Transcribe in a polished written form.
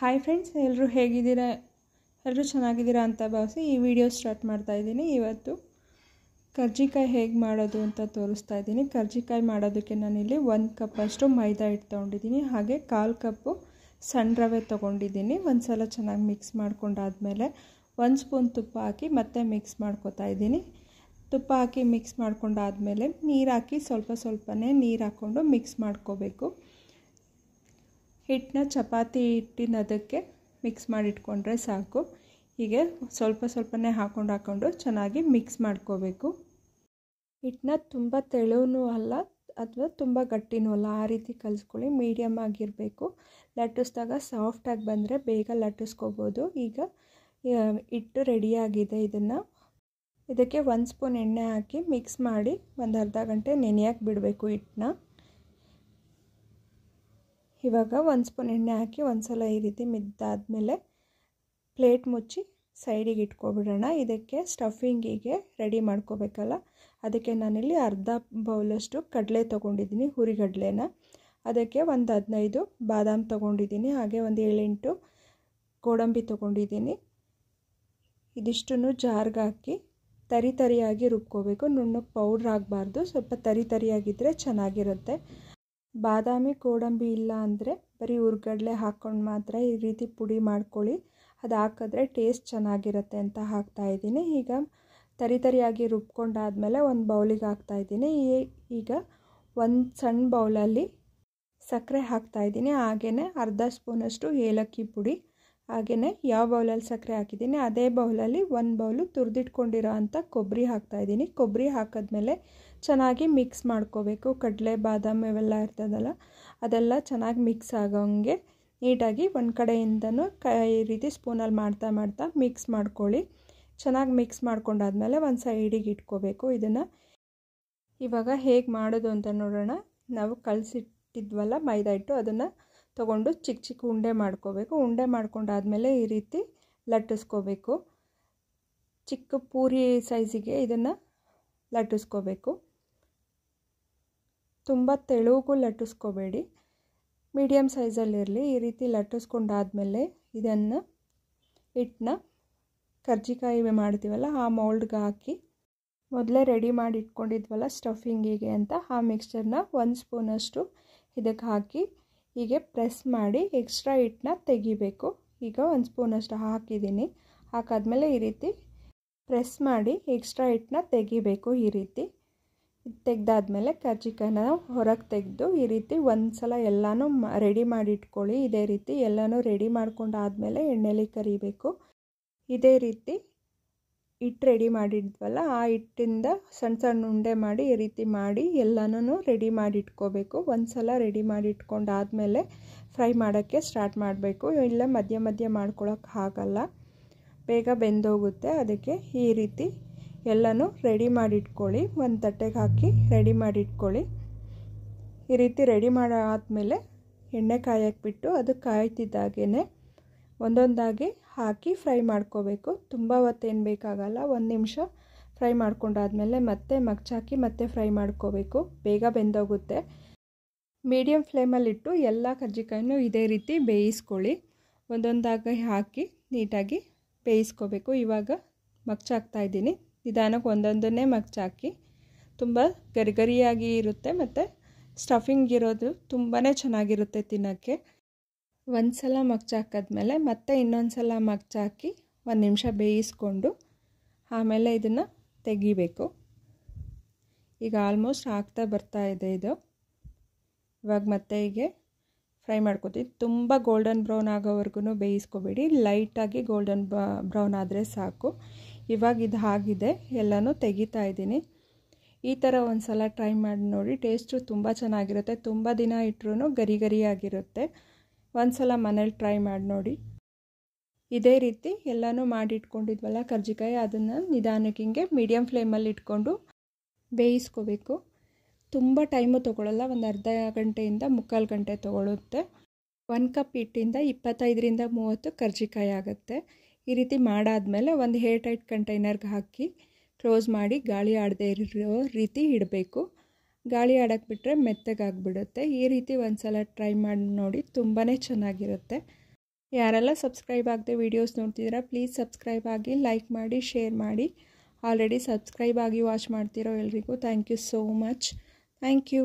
Hi friends, ಎಲ್ಲರೂ ಹೇಗಿದ್ದೀರಾ? ಎಲ್ಲರೂ ಚೆನ್ನಾಗಿದ್ದೀರಾ ಅಂತ ಭಾವಿಸಿ ಈ ವಿಡಿಯೋ ಸ್ಟಾರ್ಟ್ ಮಾಡ್ತಾ ಇದ್ದೀನಿ. ಇವತ್ತು ಕರ್ಜಿಕಾಯಿ ಹೇಗೆ ಮಾಡೋದು ಅಂತ ತೋರಿಸ್ತಾ ಇದ್ದೀನಿ. ಕರ್ಜಿಕಾಯಿ ಮಾಡೋದಕ್ಕೆ ನಾನಿಲ್ಲಿ 1 ಕಪ್ಪಷ್ಟು ಮೈದಾ ಹಿಟ್ಟು ತೊಗೊಂಡಿದ್ದೀನಿ. ಹಾಗೆ 1/4 ಕಪ್ಪು ಸಣ್ಣ ರವೆ ತೊಗೊಂಡಿದ್ದೀನಿ. ಒಂದು ಸಲ ಚೆನ್ನಾಗಿ ಮಿಕ್ಸ್ ಮಾಡ್ಕೊಂಡಾದಮೇಲೆ 1 ಸ್ಪೂನ್ ತುಪ್ಪ ಹಾಕಿ ಮತ್ತೆ ಮಿಕ್ಸ್ ಮಾಡ್ಕೊತಾ ಇದ್ದೀನಿ. ತುಪ್ಪ ಹಾಕಿ ಮಿಕ್ಸ್ ಮಾಡ್ಕೊಂಡಾದಮೇಲೆ ನೀರು ಹಾಕಿ ಸ್ವಲ್ಪನೇ ನೀರು ಹಾಕ್ಕೊಂಡು ಮಿಕ್ಸ್ ಮಾಡ್ಕೋಬೇಕು. ಹಿಟ್ಟನ್ನ ಚಪಾತಿ ಹಿಟ್ಟಿನದಕ್ಕೆ ಮಿಕ್ಸ್ ಮಾಡಿಟ್ಕೊಂಡ್ರೆ ಸಾಕು. ಹೀಗೆ ಸ್ವಲ್ಪನೇ ಹಾಕ್ಕೊಂಡು ಚೆನ್ನಾಗಿ ಮಿಕ್ಸ್ ಮಾಡ್ಕೋಬೇಕು. ಹಿಟ್ಟನ್ನ ತುಂಬ ತೆಳುವೂ ಅಲ್ಲ ಅಥವಾ ತುಂಬ ಗಟ್ಟಿನೂ ಅಲ್ಲ, ಆ ರೀತಿ ಕಲಿಸ್ಕೊಳ್ಳಿ. ಮೀಡಿಯಮ್ ಆಗಿರಬೇಕು. ಲಟ್ಟಿಸಿದಾಗ ಸಾಫ್ಟಾಗಿ ಬಂದರೆ ಬೇಗ ಲಟ್ಟಿಸ್ಕೋಬೋದು. ಈಗ ಹಿಟ್ಟು ರೆಡಿಯಾಗಿದೆ. ಇದಕ್ಕೆ 1 ಸ್ಪೂನ್ ಎಣ್ಣೆ ಹಾಕಿ ಮಿಕ್ಸ್ ಮಾಡಿ ಒಂದು ಅರ್ಧ ಗಂಟೆ ನೆನೆಯಕ್ಕೆ ಬಿಡಬೇಕು ಹಿಟ್ಟನ್ನ. ಇವಾಗ 1 ಸ್ಪೂನ್ ಎಣ್ಣೆ ಹಾಕಿ ಒಂದು ಸಲ ಈ ರೀತಿ ಮಿದ್ದಾದಮೇಲೆ ಪ್ಲೇಟ್ ಮುಚ್ಚಿ ಸೈಡಿಗೆ ಇಟ್ಕೊಬಿಡೋಣ. ಇದಕ್ಕೆ ಸ್ಟಫಿಂಗಿಗೆ ರೆಡಿ ಮಾಡ್ಕೋಬೇಕಲ್ಲ, ಅದಕ್ಕೆ ನಾನಿಲ್ಲಿ ಅರ್ಧ ಬೌಲಷ್ಟು ಕಡಲೆ ತೊಗೊಂಡಿದ್ದೀನಿ, ಹುರಿಗಡಲೆನ. ಅದಕ್ಕೆ ಒಂದು 15 ಬಾದಾಮ್ ತೊಗೊಂಡಿದ್ದೀನಿ. ಹಾಗೆ ಒಂದು 7-8 ಗೋಡಂಬಿ ತೊಗೊಂಡಿದ್ದೀನಿ. ಇದಿಷ್ಟನ್ನು ಜಾರ್ಗೆ ಹಾಕಿ ತರಿಯಾಗಿ ರುಬ್ಕೋಬೇಕು. ನುಣ್ಣಗೆ ಪೌಡ್ರ್ ಆಗಬಾರ್ದು, ಸ್ವಲ್ಪ ತರಿಯಾಗಿದ್ದರೆ ಚೆನ್ನಾಗಿರುತ್ತೆ. ಬಾದಾಮಿ ಗೋಡಂಬಿ ಇಲ್ಲ ಅಂದರೆ ಬರೀ ಹುರ್ಗಡ್ಲೆ ಹಾಕ್ಕೊಂಡು ಮಾತ್ರ ಈ ರೀತಿ ಪುಡಿ ಮಾಡ್ಕೊಳ್ಳಿ. ಅದು ಹಾಕಿದ್ರೆ ಟೇಸ್ಟ್ ಚೆನ್ನಾಗಿರುತ್ತೆ ಅಂತ ಹಾಕ್ತಾಯಿದ್ದೀನಿ. ಈಗ ತರಿಯಾಗಿ ರುಬ್ಕೊಂಡಾದಮೇಲೆ ಒಂದು ಬೌಲಿಗೆ ಹಾಕ್ತಾಯಿದ್ದೀನಿ. ಈಗ ಒಂದು ಸಣ್ಣ ಬೌಲಲ್ಲಿ ಸಕ್ಕರೆ ಹಾಕ್ತಾಯಿದ್ದೀನಿ. ಹಾಗೆಯೇ ಅರ್ಧ ಸ್ಪೂನಷ್ಟು ಏಲಕ್ಕಿ ಪುಡಿ. ಹಾಗೆಯೇ ಯಾವ ಬೌಲಲ್ಲಿ ಸಕ್ಕರೆ ಹಾಕಿದ್ದೀನಿ ಅದೇ ಬೌಲಲ್ಲಿ 1 ಬೌಲು ತುರಿದಿಟ್ಕೊಂಡಿರೋ ಅಂಥ ಕೊಬ್ಬರಿ ಹಾಕ್ತಾಯಿದ್ದೀನಿ. ಕೊಬ್ಬರಿ ಹಾಕಿದ್ಮೇಲೆ ಚೆನ್ನಾಗಿ ಮಿಕ್ಸ್ ಮಾಡ್ಕೋಬೇಕು. ಕಡಲೆ ಬಾದಾಮ್ ಇವೆಲ್ಲ ಇರ್ತದಲ್ಲ, ಅದೆಲ್ಲ ಚೆನ್ನಾಗಿ ಮಿಕ್ಸ್ ಆಗೋಂಗೆ ನೀಟಾಗಿ ಒಂದು ಕಡೆಯಿಂದನೂ ಈ ರೀತಿ ಸ್ಪೂನಲ್ಲಿ ಮಾಡ್ತಾ ಮಿಕ್ಸ್ ಮಾಡ್ಕೊಳ್ಳಿ. ಚೆನ್ನಾಗಿ ಮಿಕ್ಸ್ ಮಾಡ್ಕೊಂಡಾದ್ಮೇಲೆ ಒಂದು ಸೈಡಿಗೆ ಇಟ್ಕೋಬೇಕು. ಇದನ್ನು ಇವಾಗ ಹೇಗೆ ಮಾಡೋದು ಅಂತ ನೋಡೋಣ. ನಾವು ಕಲಸಿಟ್ಟಿದ್ವಲ್ಲ ಮೈದಾ ಹಿಟ್ಟು, ಅದನ್ನು ತೊಗೊಂಡು ಚಿಕ್ಕ ಉಂಡೆ ಮಾಡ್ಕೋಬೇಕು. ಉಂಡೆ ಮಾಡ್ಕೊಂಡಾದ್ಮೇಲೆ ಈ ರೀತಿ ಲಟ್ಟಿಸ್ಕೋಬೇಕು. ಚಿಕ್ಕ ಪೂರಿ ಸೈಜಿಗೆ ಇದನ್ನು ಲಟ್ಟಿಸ್ಕೋಬೇಕು. ತುಂಬ ತೆಳುಗೂ ಲಟ್ಟಿಸ್ಕೋಬೇಡಿ, ಮೀಡಿಯಮ್ ಸೈಜಲ್ಲಿರಲಿ. ಈ ರೀತಿ ಲಟ್ಟಿಸ್ಕೊಂಡಾದ್ಮೇಲೆ ಹಿಟ್ಟನ್ನ ಕರ್ಜಿಕಾಯಿ ಮಾಡ್ತೀವಲ್ಲ ಆ ಮೌಲ್ಡ್ಗೆ ಹಾಕಿ ಮೊದಲೇ ರೆಡಿ ಮಾಡಿ ಇಟ್ಕೊಂಡಿದ್ವಲ್ಲ ಸ್ಟಫಿಂಗಿಗೆ ಅಂತ, ಆ ಮಿಕ್ಸ್ಚರ್ನ 1 ಸ್ಪೂನಷ್ಟು ಇದಕ್ಕೆ ಹಾಕಿ ಹೀಗೆ ಪ್ರೆಸ್ ಮಾಡಿ ಎಕ್ಸ್ಟ್ರಾ ಹಿಟ್ಟನ್ನ ತೆಗಿಬೇಕು. ಈಗ 1 ಸ್ಪೂನಷ್ಟು ಹಾಕಿದ್ದೀನಿ. ಹಾಕಾದ್ಮೇಲೆ ಈ ರೀತಿ ಪ್ರೆಸ್ ಮಾಡಿ ಎಕ್ಸ್ಟ್ರಾ ಹಿಟ್ಟನ್ನ ತೆಗಿಬೇಕು. ಈ ರೀತಿ ತೆಗೆದಾದ್ಮೇಲೆ ಕರ್ಜಿಕಾಯಿನ ಹೊರಗೆ ತೆಗೆದು ಈ ರೀತಿ ಒಂದು ಸಲ ಎಲ್ಲನೂ ರೆಡಿ ಮಾಡಿ ಇಟ್ಕೊಳ್ಳಿ. ಇದೇ ರೀತಿ ಎಲ್ಲನೂ ರೆಡಿ ಮಾಡ್ಕೊಂಡಾದ್ಮೇಲೆ ಎಣ್ಣೆಲಿ ಕರಿಬೇಕು. ಇದೇ ರೀತಿ ಹಿಟ್ಟು ರೆಡಿ ಮಾಡಿದ್ವಲ್ಲ ಆ ಹಿಟ್ಟಿಂದ ಸಣ್ಣ ಉಂಡೆ ಮಾಡಿ ಈ ರೀತಿ ಮಾಡಿ ಎಲ್ಲನೂ ರೆಡಿ ಮಾಡಿ ಇಟ್ಕೋಬೇಕು. ಒಂದು ಸಲ ರೆಡಿ ಮಾಡಿ ಇಟ್ಕೊಂಡಾದ್ಮೇಲೆ ಫ್ರೈ ಮಾಡೋಕ್ಕೆ ಸ್ಟಾರ್ಟ್ ಮಾಡಬೇಕು. ಇಲ್ಲ ಮಧ್ಯ ಮಾಡ್ಕೊಳ್ಳೋಕೆ ಆಗಲ್ಲ, ಬೇಗ ಬೆಂದೋಗುತ್ತೆ. ಅದಕ್ಕೆ ಈ ರೀತಿ ಎಲ್ಲನೂ ರೆಡಿ ಮಾಡಿ ಇಟ್ಕೊಳ್ಳಿ. ಒಂದು ತಟ್ಟೆಗೆ ಹಾಕಿ ರೆಡಿ ಮಾಡಿ ಇಟ್ಕೊಳ್ಳಿ. ಈ ರೀತಿ ರೆಡಿ ಮಾಡಾದ್ಮೇಲೆ ಎಣ್ಣೆ ಕಾಯಕ್ಕೆ ಬಿಟ್ಟು ಅದು ಕಾಯ್ತಿದ್ದಾಗೇ ಒಂದೊಂದಾಗಿ ಹಾಕಿ ಫ್ರೈ ಮಾಡ್ಕೋಬೇಕು. ತುಂಬ ಹೊತ್ತೇನು ಬೇಕಾಗಲ್ಲ, 1 ನಿಮಿಷ ಫ್ರೈ ಮಾಡ್ಕೊಂಡಾದ್ಮೇಲೆ ಮತ್ತೆ ಮಗ್ಚಾಕಿ ಮತ್ತೆ ಫ್ರೈ ಮಾಡ್ಕೋಬೇಕು. ಬೇಗ ಬೆಂದೋಗುತ್ತೆ. ಮೀಡಿಯಮ್ ಫ್ಲೇಮಲ್ಲಿಟ್ಟು ಎಲ್ಲ ಕರ್ಜಿಕಾಯಿನೂ ಇದೇ ರೀತಿ ಬೇಯಿಸ್ಕೊಳ್ಳಿ. ಒಂದೊಂದಾಗಿ ಹಾಕಿ ನೀಟಾಗಿ ಬೇಯಿಸ್ಕೋಬೇಕು. ಇವಾಗ ಮಗ್ಚಾಕ್ತಾ ಇದ್ದೀನಿ. ನಿಧಾನಕ್ಕೆ ಒಂದೊಂದನ್ನೇ ಮಗ್ಚಾಕಿ. ತುಂಬ ಗರಿಯಾಗಿ ಇರುತ್ತೆ ಮತ್ತು ಸ್ಟಫಿಂಗ್ ಇರೋದು ತುಂಬಾ ಚೆನ್ನಾಗಿರುತ್ತೆ ತಿನ್ನೋಕ್ಕೆ. ಒಂದು ಸಲ ಮಗ್ಚಾಕಿದ್ಮೇಲೆ ಮತ್ತೆ ಇನ್ನೊಂದು ಸಲ ಮಗ್ಚಾಕಿ 1 ನಿಮಿಷ ಬೇಯಿಸ್ಕೊಂಡು ಆಮೇಲೆ ಇದನ್ನು ತೆಗಿಬೇಕು. ಈಗ ಆಲ್ಮೋಸ್ಟ್ ಆಗ್ತಾ ಬರ್ತಾ ಇದೆ ಇದು. ಇವಾಗ ಮತ್ತೆ ಹೀಗೆ ಫ್ರೈ ಮಾಡ್ಕೊತೀವಿ. ತುಂಬ ಗೋಲ್ಡನ್ ಬ್ರೌನ್ ಆಗೋವರೆಗೂ ಬೇಯಿಸ್ಕೋಬೇಡಿ, ಲೈಟಾಗಿ ಗೋಲ್ಡನ್ ಬ್ರೌನ್ ಆದರೆ ಸಾಕು. ಇವಾಗ ಇದು ಆಗಿದೆ, ಎಲ್ಲನೂ ತೆಗಿತಾ ಇದ್ದೀನಿ. ಈ ಥರ ಒಂದು ಸಲ ಟ್ರೈ ಮಾಡಿ ನೋಡಿ. ಟೇಸ್ಟು ತುಂಬ ಚೆನ್ನಾಗಿರುತ್ತೆ. ತುಂಬ ದಿನ ಇಟ್ಟರೂ ಗರಿಯಾಗಿರುತ್ತೆ. ಒಂದು ಸಲ ಮನೇಲಿ ಟ್ರೈ ಮಾಡಿ ನೋಡಿ. ಇದೇ ರೀತಿ ಎಲ್ಲನೂ ಮಾಡಿಟ್ಕೊಂಡಿದ್ವಲ್ಲ ಕರ್ಜಿಕಾಯಿ, ಅದನ್ನು ನಿಧಾನಕ್ಕೆ ಹಿಂಗೆ ಮೀಡಿಯಮ್ ಫ್ಲೇಮಲ್ಲಿ ಇಟ್ಕೊಂಡು ಬೇಯಿಸ್ಕೋಬೇಕು. ತುಂಬ ಟೈಮು ತೊಗೊಳ್ಳಲ್ಲ, ಒಂದು ಅರ್ಧ ಗಂಟೆಯಿಂದ 3/4 ಗಂಟೆ ತೊಗೊಳುತ್ತೆ. 1 ಕಪ್ ಹಿಟ್ಟಿಂದ 25-30 ಕರ್ಜಿಕಾಯಿ ಆಗುತ್ತೆ. ಈ ರೀತಿ ಮಾಡಾದ್ಮೇಲೆ ಒಂದು ಏರ್ ಟೈಟ್ ಕಂಟೈನರ್ಗೆ ಹಾಕಿ ಕ್ಲೋಸ್ ಮಾಡಿ ಗಾಳಿ ಆಡದೇ ಇರೋ ರೀತಿ ಇಡಬೇಕು. ಗಾಳಿ ಆಡಕ್ಕೆ ಬಿಟ್ಟರೆ ಮೆತ್ತಗಾಗಿಬಿಡುತ್ತೆ. ಈ ರೀತಿ ಒಂದು ಸಲ ಟ್ರೈ ಮಾಡಿ ನೋಡಿ, ತುಂಬಾ ಚೆನ್ನಾಗಿರುತ್ತೆ. ಯಾರೆಲ್ಲ ಸಬ್ಸ್ಕ್ರೈಬ್ ಆಗದೆ ವೀಡಿಯೋಸ್ ನೋಡ್ತಿದ್ದೀರಾ ಪ್ಲೀಸ್ ಸಬ್ಸ್ಕ್ರೈಬ್ ಆಗಿ, ಲೈಕ್ ಮಾಡಿ, ಶೇರ್ ಮಾಡಿ. ಆಲ್ರೆಡಿ ಸಬ್ಸ್ಕ್ರೈಬ್ ಆಗಿ ವಾಚ್ ಮಾಡ್ತಿರೋ ಎಲ್ರಿಗೂ thank you so much. Thank you.